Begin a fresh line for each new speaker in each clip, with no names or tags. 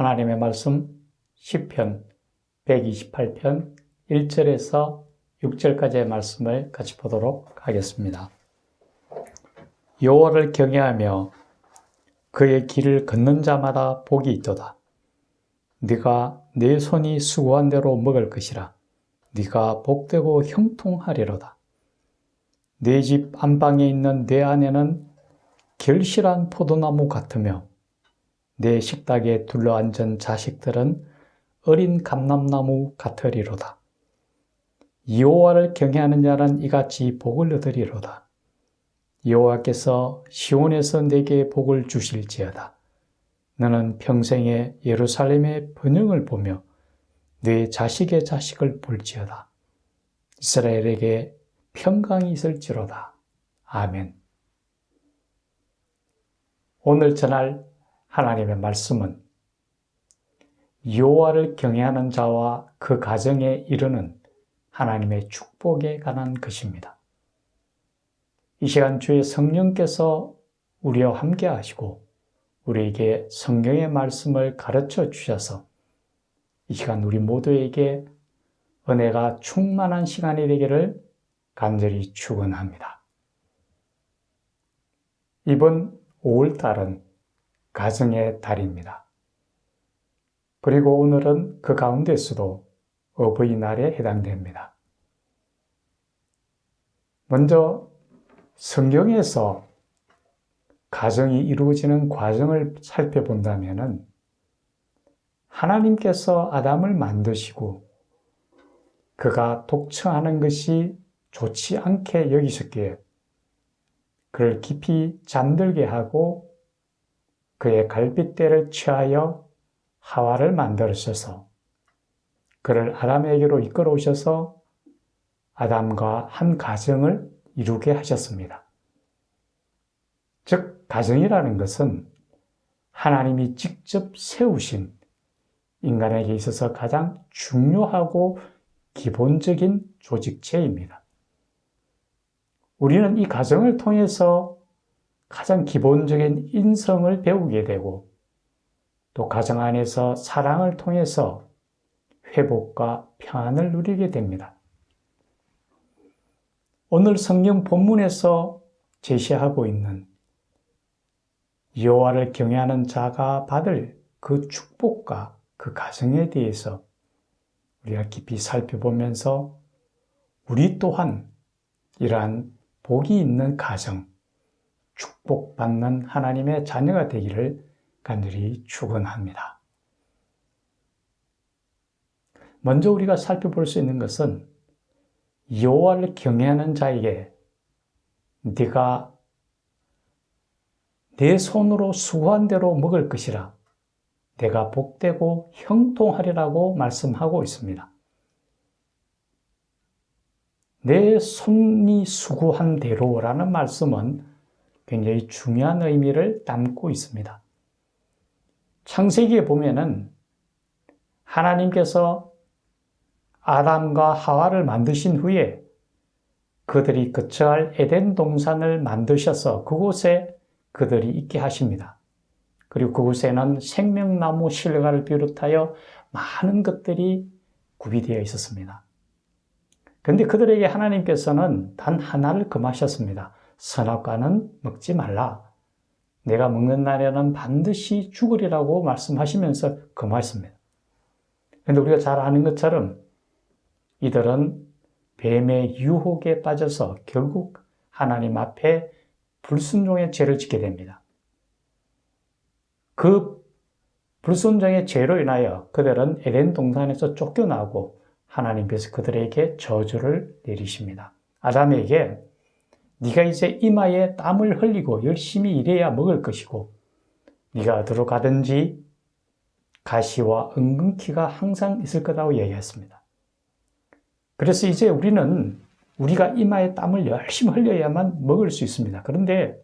하나님의 말씀 시편 128편 1절에서 6절까지의 말씀을 같이 보도록 하겠습니다. 여호와를 경외하며 그의 길을 걷는 자마다 복이 있도다. 네가 내 손이 수고한 대로 먹을 것이라. 네가 복되고 형통하리로다. 내 집 안방에 있는 내 아내는 결실한 포도나무 같으며 내 식탁에 둘러앉은 자식들은 어린 감람나무 같으리로다. 여호와를 경외하는 자는 이같이 복을 얻으리로다. 여호와께서 시온에서 내게 복을 주실지어다. 너는 평생에 예루살렘의 번영을 보며 네 자식의 자식을 볼지어다. 이스라엘에게 평강이 있을지로다. 아멘. 오늘 전할 하나님의 말씀은 여호와를 경외하는 자와 그 가정에 이르는 하나님의 축복에 관한 것입니다. 이 시간 주의 성령께서 우리와 함께 하시고 우리에게 성경의 말씀을 가르쳐 주셔서 이 시간 우리 모두에게 은혜가 충만한 시간이 되기를 간절히 축원합니다. 이번 5월달은 가정의 달입니다. 그리고 오늘은 그 가운데서도 어버이날에 해당됩니다. 먼저 성경에서 가정이 이루어지는 과정을 살펴본다면 하나님께서 아담을 만드시고 그가 독청하는 것이 좋지 않게 여기셨기에 그를 깊이 잠들게 하고 그의 갈빗대를 취하여 하와를 만들으셔서 그를 아담에게로 이끌어 오셔서 아담과 한 가정을 이루게 하셨습니다. 즉, 가정이라는 것은 하나님이 직접 세우신 인간에게 있어서 가장 중요하고 기본적인 조직체입니다. 우리는 이 가정을 통해서 가장 기본적인 인성을 배우게 되고 또 가정 안에서 사랑을 통해서 회복과 평안을 누리게 됩니다. 오늘 성경 본문에서 제시하고 있는 여호와를 경외하는 자가 받을 그 축복과 그 가정에 대해서 우리가 깊이 살펴보면서 우리 또한 이러한 복이 있는 가정, 축복받는 하나님의 자녀가 되기를 간절히 축원합니다. 먼저 우리가 살펴볼 수 있는 것은 여호와를 경외하는 자에게 네가 내 손으로 수고한 대로 먹을 것이라. 내가 복되고 형통하리라고 말씀하고 있습니다. 내 손이 수고한 대로라는 말씀은 굉장히 중요한 의미를 담고 있습니다. 창세기에 보면은 하나님께서 아담과 하와를 만드신 후에 그들이 거처할 에덴 동산을 만드셔서 그곳에 그들이 있게 하십니다. 그리고 그곳에는 생명나무 실과를 비롯하여 많은 것들이 구비되어 있었습니다. 그런데 그들에게 하나님께서는 단 하나를 금하셨습니다. 선악과는 먹지 말라. 내가 먹는 날에는 반드시 죽으리라고 말씀하시면서 금하셨습니다. 그런데 우리가 잘 아는 것처럼 이들은 뱀의 유혹에 빠져서 결국 하나님 앞에 불순종의 죄를 짓게 됩니다. 그 불순종의 죄로 인하여 그들은 에덴 동산에서 쫓겨나고 하나님께서 그들에게 저주를 내리십니다. 아담에게 네가 이제 이마에 땀을 흘리고 열심히 일해야 먹을 것이고 네가 어디로 가든지 가시와 은근키가 항상 있을 거라고 얘기했습니다. 그래서 이제 우리는 우리가 이마에 땀을 열심히 흘려야만 먹을 수 있습니다. 그런데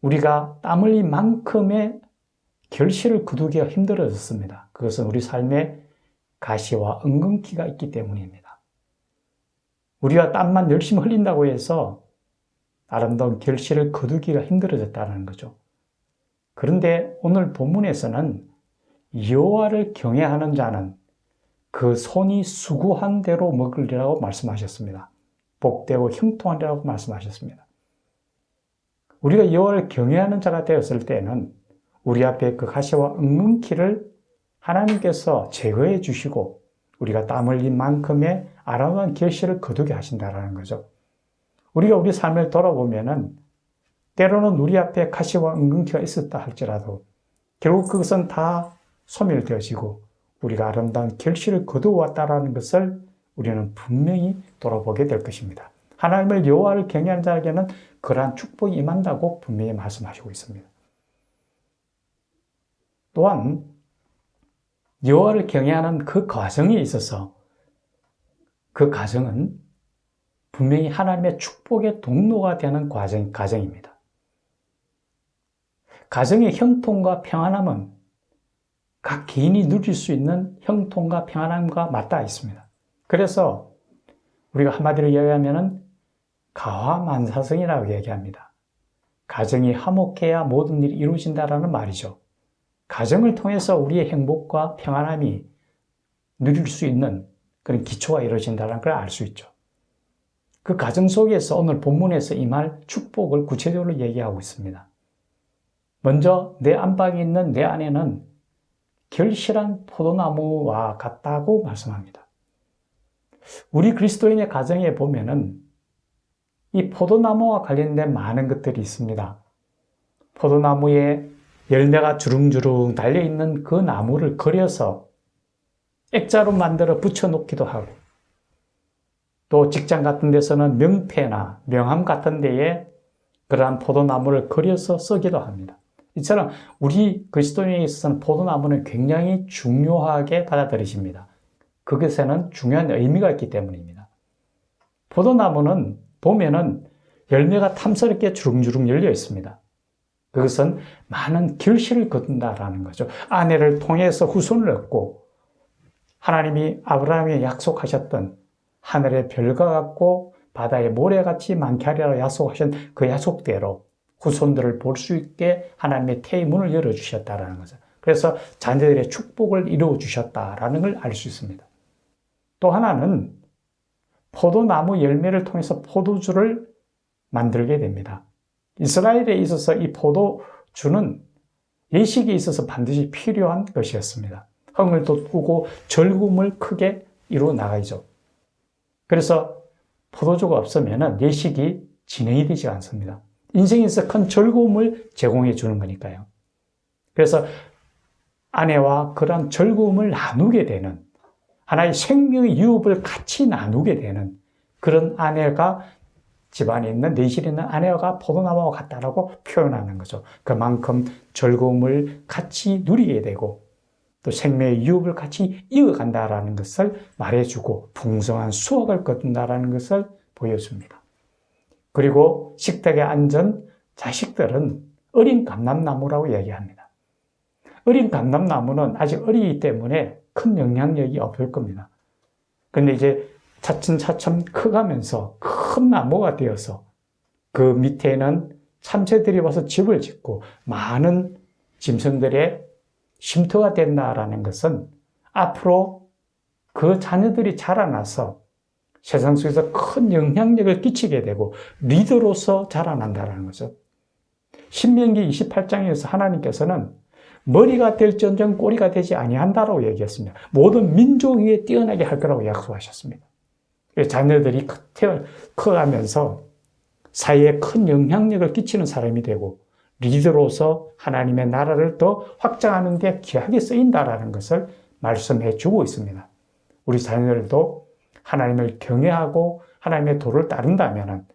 우리가 땀 흘린 만큼의 결실을 거두기가 힘들어졌습니다. 그것은 우리 삶에 가시와 은근키가 있기 때문입니다. 우리가 땀만 열심히 흘린다고 해서 아름다운 결실을 거두기가 힘들어졌다는 거죠. 그런데 오늘 본문에서는 여호와를 경외하는 자는 그 손이 수고한 대로 먹으리라고 말씀하셨습니다. 복되고 형통하리라고 말씀하셨습니다. 우리가 여호와를 경외하는 자가 되었을 때는 우리 앞에 그 가시와 엉겅퀴를 하나님께서 제거해 주시고 우리가 땀 흘린 만큼의 아름다운 결실을 거두게 하신다는 거죠. 우리가 우리 삶을 돌아보면은 때로는 우리 앞에 가시와 엉겅퀴가 있었다 할지라도 결국 그것은 다 소멸되어지고 우리가 아름다운 결실을 거두어왔다는 것을 우리는 분명히 돌아보게 될 것입니다. 하나님을 여호와를 경외하는 자에게는 그러한 축복이 임한다고 분명히 말씀하시고 있습니다. 또한 여호와를 경외하는 그 과정에 있어서 그 과정은 분명히 하나님의 축복의 통로가 되는 과정입니다. 가정의 형통과 평안함은 각 개인이 누릴 수 있는 형통과 평안함과 맞닿아 있습니다. 그래서 우리가 한마디로 이야기하면 가화만사성이라고 얘기합니다. 가정이 화목해야 모든 일이 이루어진다는 말이죠. 가정을 통해서 우리의 행복과 평안함이 누릴 수 있는 그런 기초가 이루어진다는 걸 알 수 있죠. 그 가정 속에서 오늘 본문에서 임할 축복을 구체적으로 얘기하고 있습니다. 먼저 내 안방에 있는 내 아내는 결실한 포도나무와 같다고 말씀합니다. 우리 그리스도인의 가정에 보면은 이 포도나무와 관련된 많은 것들이 있습니다. 포도나무에 열매가 주릉주릉 달려있는 그 나무를 그려서 액자로 만들어 붙여놓기도 하고 또 직장 같은 데서는 명패나 명함 같은 데에 그러한 포도나무를 그려서 쓰기도 합니다. 이처럼 우리 그리스도인에 있어서는 포도나무는 굉장히 중요하게 받아들이십니다. 그것에는 중요한 의미가 있기 때문입니다. 포도나무는 보면은 열매가 탐스럽게 주릉주릉 열려 있습니다. 그것은 많은 결실을 거둔다라는 거죠. 아내를 통해서 후손을 얻고 하나님이 아브라함에게 약속하셨던 하늘의 별과 같고 바다의 모래같이 많게 하리라 약속하신 그 약속대로 후손들을 볼 수 있게 하나님의 태의 문을 열어주셨다라는 거죠. 그래서 자녀들의 축복을 이루어주셨다라는 걸 알 수 있습니다. 또 하나는 포도나무 열매를 통해서 포도주를 만들게 됩니다. 이스라엘에 있어서 이 포도주는 예식에 있어서 반드시 필요한 것이었습니다. 흥을 돋구고 즐거움을 크게 이루어 나가죠. 그래서 포도주가 없으면 예식이 진행이 되지 않습니다. 인생에서 큰 즐거움을 제공해 주는 거니까요. 그래서 아내와 그런 즐거움을 나누게 되는 하나의 생명의 유업을 같이 나누게 되는 그런 아내가 집안에 있는 내실에 있는 아내가 포도나무와 같다라고 표현하는 거죠. 그만큼 즐거움을 같이 누리게 되고 또 생명의 유업을 같이 이어간다라는 것을 말해주고 풍성한 수확을 거둔다라는 것을 보여줍니다. 그리고 식탁에 앉은 자식들은 어린 감람나무라고 얘기합니다. 어린 감람나무는 아직 어리기 때문에 큰 영향력이 없을 겁니다. 그런데 이제 차츰차츰 커가면서 큰 나무가 되어서 그 밑에는 참새들이 와서 집을 짓고 많은 짐승들의 쉼터가 된다라는 것은 앞으로 그 자녀들이 자라나서 세상 속에서 큰 영향력을 끼치게 되고 리더로서 자라난다는 거죠. 신명기 28장에서 하나님께서는 머리가 될지언정 꼬리가 되지 아니한다라고 얘기했습니다. 모든 민족 위에 뛰어나게 할 거라고 약속하셨습니다. 자녀들이 커가면서 사회에 큰 영향력을 끼치는 사람이 되고 리더로서 하나님의 나라를 더 확장하는 데 귀하게 쓰인다라는 것을 말씀해 주고 있습니다. 우리 자녀들도 하나님을 경외하고 하나님의 도를 따른다면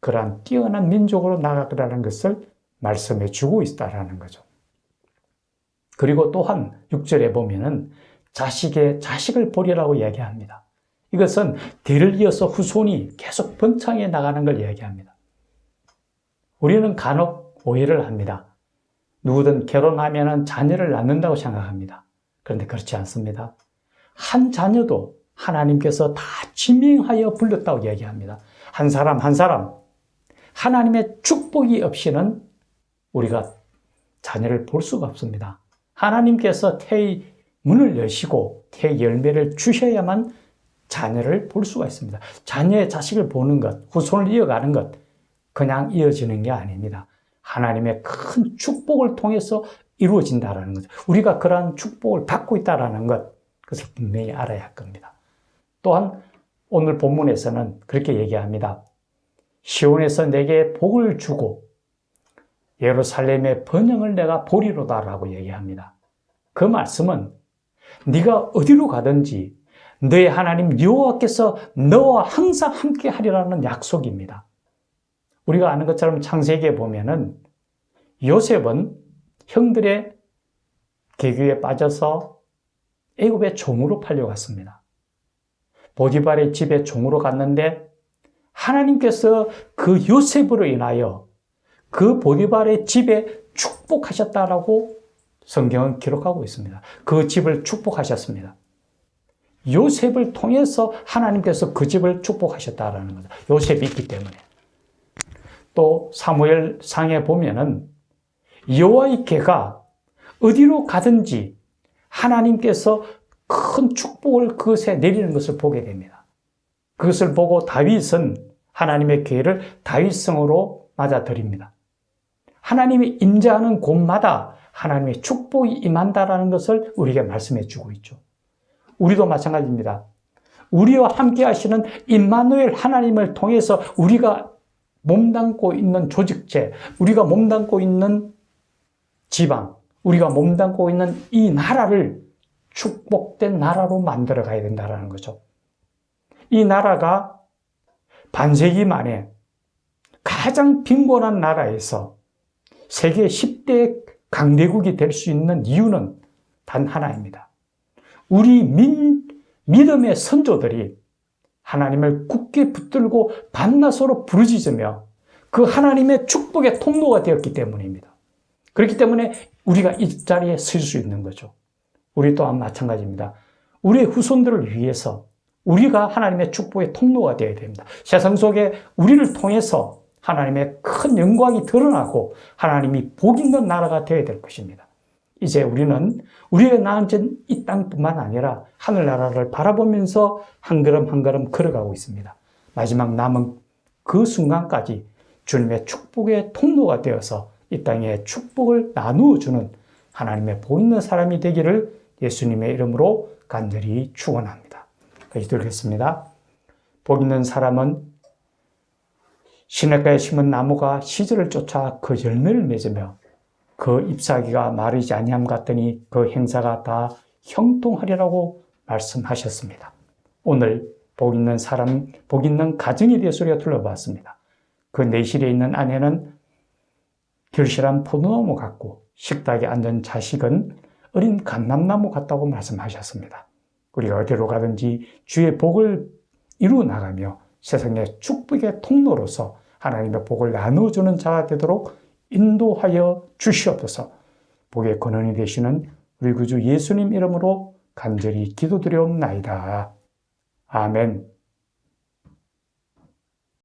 그러한 뛰어난 민족으로 나아가라는 것을 말씀해 주고 있다라는 거죠. 그리고 또한 6절에 보면은 자식의 자식을 보리라고 얘기합니다. 이것은 대를 이어서 후손이 계속 번창해 나가는 걸 얘기합니다. 우리는 간혹 오해를 합니다. 누구든 결혼하면 자녀를 낳는다고 생각합니다. 그런데 그렇지 않습니다. 한 자녀도 하나님께서 다 지명하여 불렀다고 얘기합니다. 한 사람 한 사람 하나님의 축복이 없이는 우리가 자녀를 볼 수가 없습니다. 하나님께서 태의 문을 여시고 태의 열매를 주셔야만 자녀를 볼 수가 있습니다. 자녀의 자식을 보는 것, 후손을 이어가는 것, 그냥 이어지는 게 아닙니다. 하나님의 큰 축복을 통해서 이루어진다는 거죠. 우리가 그러한 축복을 받고 있다는 것, 그것을 분명히 알아야 할 겁니다. 또한 오늘 본문에서는 그렇게 얘기합니다. 시온에서 내게 복을 주고 예루살렘의 번영을 내가 보리로다라고 얘기합니다. 그 말씀은 네가 어디로 가든지 너의 하나님 여호와께서 너와 항상 함께 하리라는 약속입니다. 우리가 아는 것처럼 창세기에 보면은 요셉은 형들의 계교에 빠져서 애굽의 종으로 팔려갔습니다. 보디발의 집에 종으로 갔는데 하나님께서 그 요셉으로 인하여 그 보디발의 집에 축복하셨다라고 성경은 기록하고 있습니다. 그 집을 축복하셨습니다. 요셉을 통해서 하나님께서 그 집을 축복하셨다라는 거죠. 요셉이 있기 때문에. 또 사무엘 상에 보면은 여호와의 궤가 어디로 가든지 하나님께서 큰 축복을 그것에 내리는 것을 보게 됩니다. 그것을 보고 다윗은 하나님의 궤를 다윗성으로 맞아들입니다. 하나님이 임재하는 곳마다 하나님의 축복이 임한다라는 것을 우리에게 말씀해 주고 있죠. 우리도 마찬가지입니다. 우리와 함께 하시는 임마누엘 하나님을 통해서 우리가 몸담고 있는 조직체, 우리가 몸담고 있는 지방, 우리가 몸담고 있는 이 나라를 축복된 나라로 만들어 가야 된다는 거죠. 이 나라가 반세기 만에 가장 빈곤한 나라에서 세계 10대 강대국이 될 수 있는 이유는 단 하나입니다. 우리 믿음의 선조들이 하나님을 굳게 붙들고 밤낮으로 부르짖으며 그 하나님의 축복의 통로가 되었기 때문입니다. 그렇기 때문에 우리가 이 자리에 설 수 있는 거죠. 우리 또한 마찬가지입니다. 우리의 후손들을 위해서 우리가 하나님의 축복의 통로가 되어야 됩니다. 세상 속에 우리를 통해서 하나님의 큰 영광이 드러나고 하나님이 복 있는 나라가 되어야 될 것입니다. 이제 우리는 우리가 나아진 이 땅뿐만 아니라 하늘나라를 바라보면서 한 걸음 한 걸음 걸어가고 있습니다. 마지막 남은 그 순간까지 주님의 축복의 통로가 되어서 이 땅에 축복을 나누어주는 하나님의 복 있는 사람이 되기를 예수님의 이름으로 간절히 축원합니다. 기도하겠습니다. 복 있는 사람은 시냇가에 심은 나무가 시절을 쫓아 그 열매를 맺으며 그 잎사귀가 마르지 아니함 같더니 그 행사가 다 형통하리라고 말씀하셨습니다. 오늘 복 있는 사람, 복 있는 가정에 대해서 우리가 둘러봤습니다. 그 내실에 있는 아내는 결실한 포도나무 같고 식탁에 앉은 자식은 어린 감람나무 같다고 말씀하셨습니다. 우리가 어디로 가든지 주의 복을 이루어 나가며 세상의 축복의 통로로서 하나님의 복을 나누어주는 자가 되도록 인도하여 주시옵소서. 복의 근원이 되시는 우리 구주 예수님 이름으로 간절히 기도드려옵나이다. 아멘.